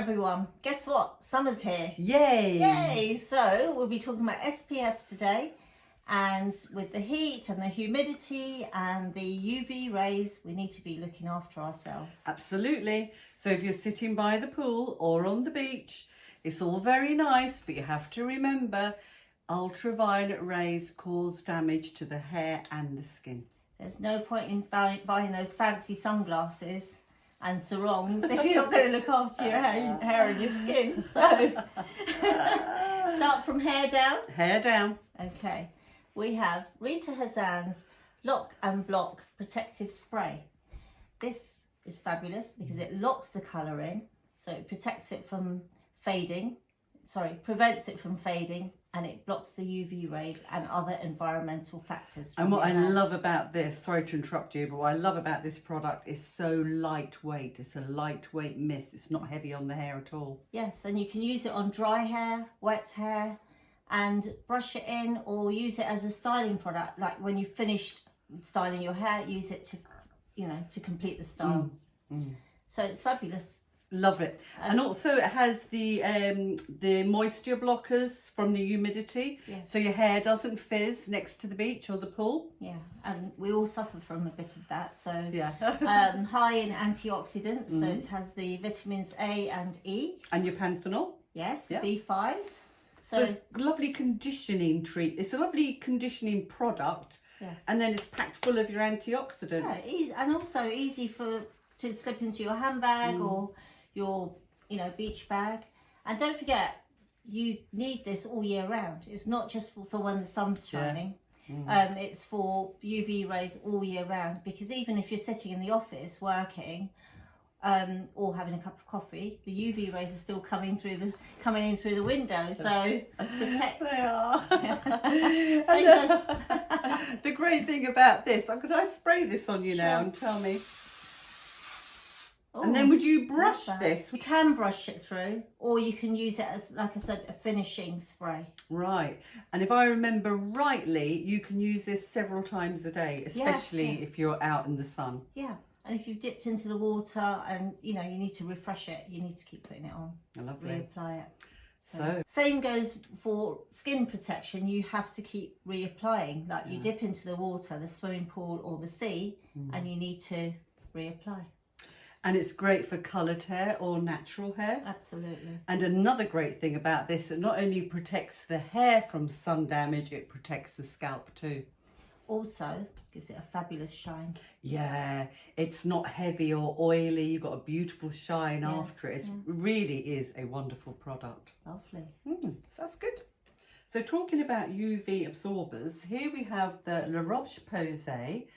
everyone. Guess what? Summer's here. Yay! Yay! So we'll be talking about SPFs today, and with the heat and the humidity and the UV rays, we need to be looking after ourselves. Absolutely. So if you're sitting by the pool or on the beach, it's all very nice, but you have to remember ultraviolet rays cause damage to the hair and the skin. There's no point in buying those fancy sunglasses and sarongs if you're not going to look after your hair and your skin. So start from hair down. Hair down. Okay, we have Rita Hazan's Lock and Block Protective Spray. This is fabulous because it locks the colour in, so it protects it from fading, prevents it from fading, and it blocks the UV rays and other environmental factors. And what I love about this, sorry to interrupt you, but what I love about this product is so lightweight. It's a lightweight mist. It's not heavy on the hair at all. Yes, and you can use it on dry hair, wet hair, and brush it in, or use it as a styling product. Like when you've finished styling your hair, use it to, to complete the style. So it's fabulous. Love it. And also it has the moisture blockers from the humidity, so your hair doesn't fizz next to the beach or the pool. Yeah, and we all suffer from a bit of that. So yeah. High in antioxidants, so it has the vitamins A and E. And your panthenol. Yes, B5. So it's a lovely conditioning it's a lovely conditioning product. Yes. And then it's packed full of your antioxidants. Yeah, easy, and also easy to slip into your handbag or your beach bag. And don't forget, you need this all year round. It's not just for when the sun's shining. It's for UV rays all year round, because even if you're sitting in the office working or having a cup of coffee, the UV rays are still coming in through the window, so protect. They are. So the great thing about this, could I spray this on you now and tell me? And then would you brush this? You can brush it through, or you can use it as, like I said, a finishing spray. Right. And if I remember rightly, you can use this several times a day, especially if you're out in the sun. Yeah. And if you've dipped into the water and, you need to refresh it, you need to keep putting it on. Lovely. Reapply it. So same goes for skin protection. You have to keep reapplying. Like you dip into the water, the swimming pool or the sea, and you need to reapply. And it's great for coloured hair or natural hair. Absolutely. And another great thing about this, it not only protects the hair from sun damage, it protects the scalp too. Also gives it a fabulous shine. Yeah, it's not heavy or oily. You've got a beautiful shine after it. It really is a wonderful product. Lovely. So that's good. So talking about UV absorbers, here we have the ROCHE-POSAY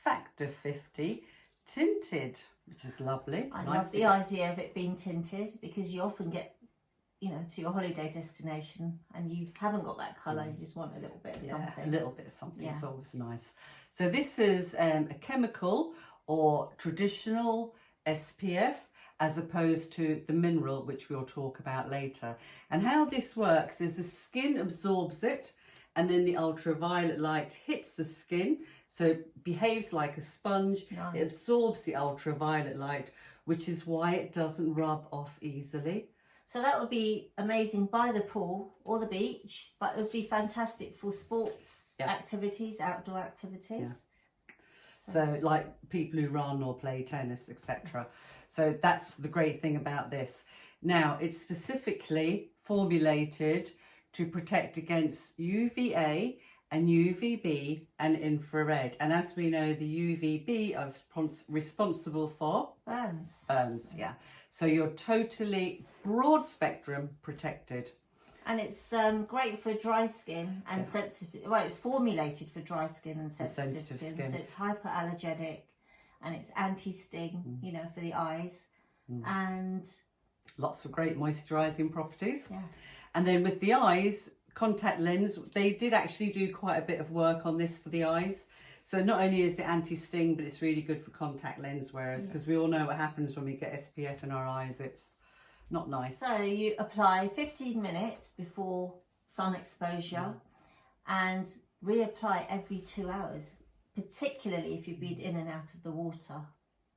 Factor 50 Tinted, which is lovely. I love the idea of it being tinted, because you often get, to your holiday destination and you haven't got that colour, you just want a little bit of something. A little bit of something, it's always nice. So this is a chemical or traditional SPF, as opposed to the mineral, which we'll talk about later. And how this works is the skin absorbs it, and then the ultraviolet light hits the skin, so it behaves like a sponge. Nice. It absorbs the ultraviolet light, which is why it doesn't rub off easily. So that would be amazing by the pool or the beach, but it would be fantastic for sports activities, outdoor activities. So like people who run or play tennis, etc. So that's the great thing about this. Now, it's specifically formulated to protect against UVA and UVB and infrared. And as we know, the UVB are responsible for burns. Yeah. So you're totally broad spectrum protected. And it's great for dry skin and sensitive. Well, it's formulated for dry skin and sensitive skin. So it's hypoallergenic and it's anti-sting, for the eyes. And lots of great moisturising properties. Yes. And then with the eyes, contact lens, they did actually do quite a bit of work on this for the eyes. So not only is it anti-sting, but it's really good for contact lens wearers, because we all know what happens when we get SPF in our eyes. It's not nice. So you apply 15 minutes before sun exposure and reapply every 2 hours, particularly if you've been in and out of the water.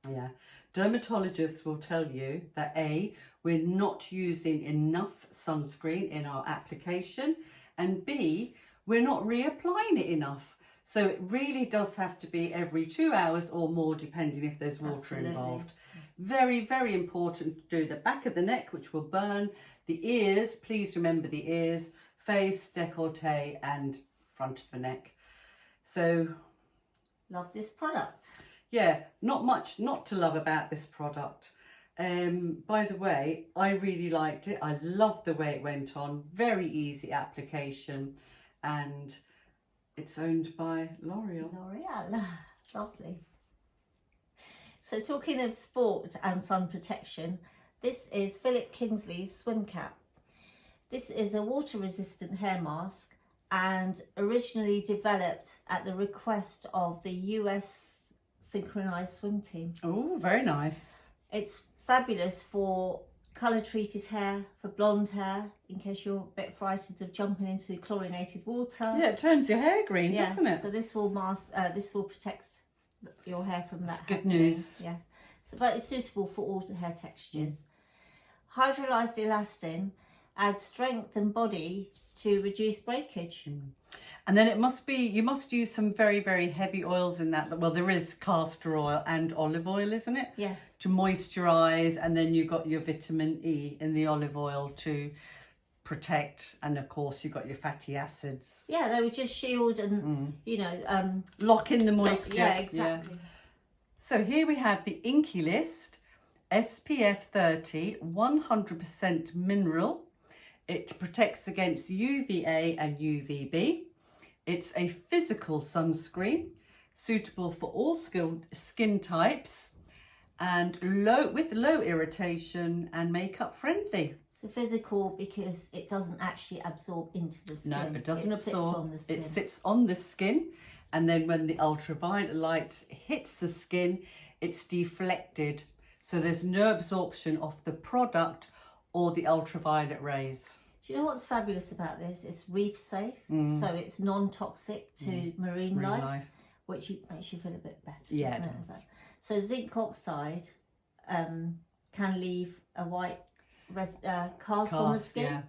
Yeah. Dermatologists will tell you that A, we're not using enough sunscreen in our application, and B, we're not reapplying it enough. So it really does have to be every 2 hours or more, depending if there's water Absolutely. involved. Very, very important to do the back of the neck, which will burn, the ears, please remember the ears, face, décolleté and front of the neck. So love this product. yeah, not much not to love about this product. By the way, I really liked it. I loved the way it went on. Very easy application, and it's owned by L'Oreal. L'Oreal, lovely. So talking of sport and sun protection, this is Philip Kingsley's swim cap. This is a water resistant hair mask and originally developed at the request of the US synchronized swim team. Oh, very nice. It's fabulous for colour treated hair, for blonde hair, in case you're a bit frightened of jumping into chlorinated water. Yeah, it turns your hair green, doesn't it? So this will protect your hair from that. That's good happening. news. Yes. So, but it's suitable for all the hair textures. Hydrolyzed elastin adds strength and body to reduce breakage. And then you must use some very, very heavy oils in that. Well, there is castor oil and olive oil, isn't it? Yes. To moisturize, and then you've got your vitamin E in the olive oil to protect, and of course you've got your fatty acids. Yeah, they would just shield and Lock in the moisture. Yeah, exactly. Yeah. So here we have the INKEY list, SPF 30, 100% mineral. It protects against UVA and UVB. It's a physical sunscreen, suitable for all skin types, and with low irritation and makeup friendly. So physical because it doesn't actually absorb into the skin. No, it doesn't absorb. Sits on the skin. It sits on the skin, and then when the ultraviolet light hits the skin, it's deflected. So there's no absorption of the product or the ultraviolet rays. Do you know what's fabulous about this? It's reef safe, so it's non-toxic to marine life, which makes you feel a bit better. Yeah, doesn't it? So zinc oxide can leave a white cast on the skin, yeah.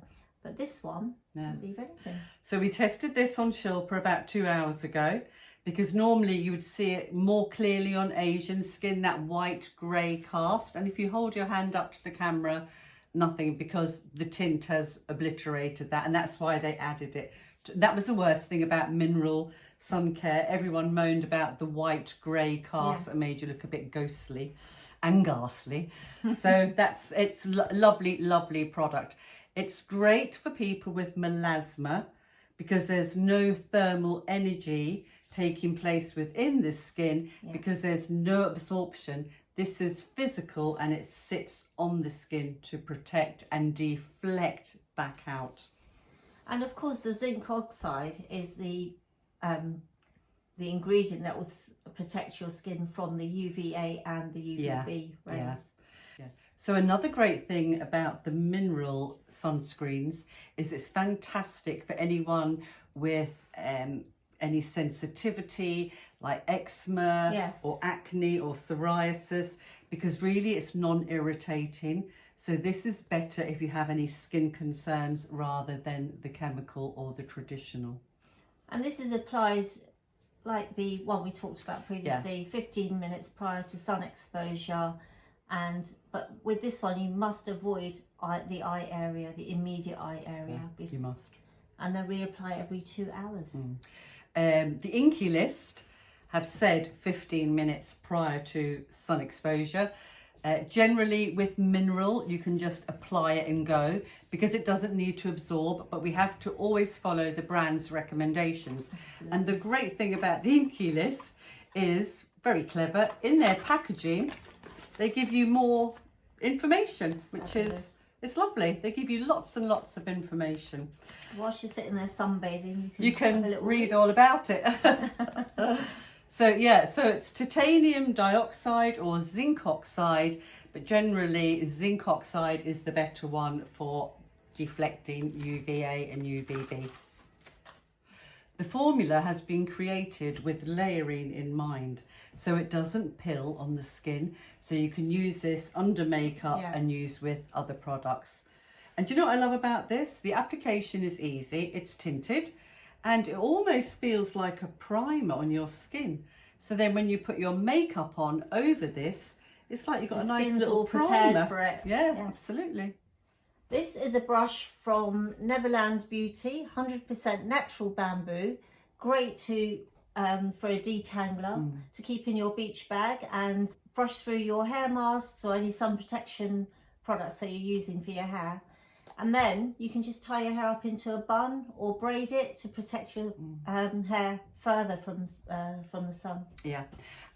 but this one doesn't leave anything. So we tested this on Shilpa about 2 hours ago, because normally you would see it more clearly on Asian skin, that white grey cast. And if you hold your hand up to the camera, nothing, because the tint has obliterated that, and that's why they added it. That was the worst thing about mineral sun care. Everyone moaned about the white grey cast that made you look a bit ghostly and ghastly. So it's lovely, lovely product. It's great for people with melasma because there's no thermal energy taking place within the skin because there's no absorption. This is physical and it sits on the skin to protect and deflect back out. And of course the zinc oxide is the ingredient that will protect your skin from the UVA and the UVB rays. Yeah. So another great thing about the mineral sunscreens is it's fantastic for anyone with any sensitivity like eczema or acne or psoriasis, because really it's non-irritating. So this is better if you have any skin concerns rather than the chemical or the traditional. And this is applied like the one we talked about previously, 15 minutes prior to sun exposure. But with this one, you must avoid the eye area, the immediate eye area. Yeah, you must. And then reapply every 2 hours. The INKEY list have said 15 minutes prior to sun exposure. Generally with mineral, you can just apply it and go because it doesn't need to absorb, but we have to always follow the brand's recommendations. Absolutely. And the great thing about the INKEY list is very clever. In their packaging, they give you more information, which is it's lovely. They give you lots and lots of information. Whilst you're sitting there sunbathing, you can read all about it. So it's titanium dioxide or zinc oxide, but generally zinc oxide is the better one for deflecting UVA and UVB. The formula has been created with layering in mind, so it doesn't pill on the skin, so you can use this under makeup and use with other products. And do you know what I love about this? The application is easy, it's tinted, and it almost feels like a primer on your skin. So then when you put your makeup on over this, it's like you've got a nice little primer. For it. Yeah, absolutely. This is a brush from Neverland Beauty, 100% natural bamboo. Great to for a detangler to keep in your beach bag and brush through your hair masks or any sun protection products that you're using for your hair. And then you can just tie your hair up into a bun or braid it to protect your hair further from the sun. Yeah.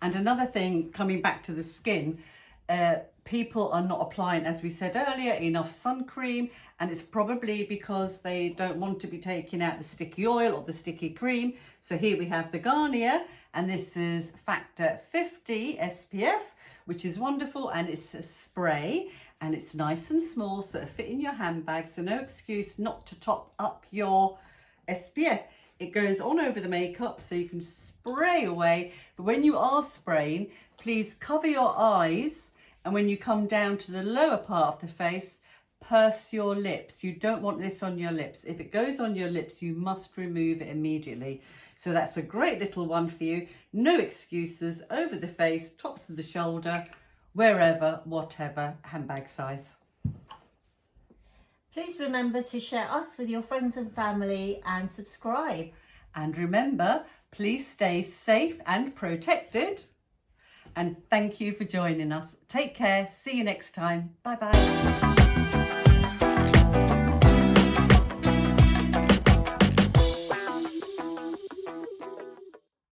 And another thing, coming back to the skin, people are not applying, as we said earlier, enough sun cream, and it's probably because they don't want to be taking out the sticky oil or the sticky cream. So here we have the Garnier, and this is factor 50 SPF, which is wonderful, and it's a spray, and it's nice and small, so it'll fit in your handbag, so no excuse not to top up your SPF. It goes on over the makeup, so you can spray away, but when you are spraying, please cover your eyes, and when you come down to the lower part of the face, purse your lips. You don't want this on your lips. If it goes on your lips, you must remove it immediately. So that's a great little one for you. No excuses, over the face, tops of the shoulder, wherever, whatever, handbag size. Please remember to share us with your friends and family and subscribe. And remember, please stay safe and protected. And thank you for joining us. Take care. See you next time. Bye bye.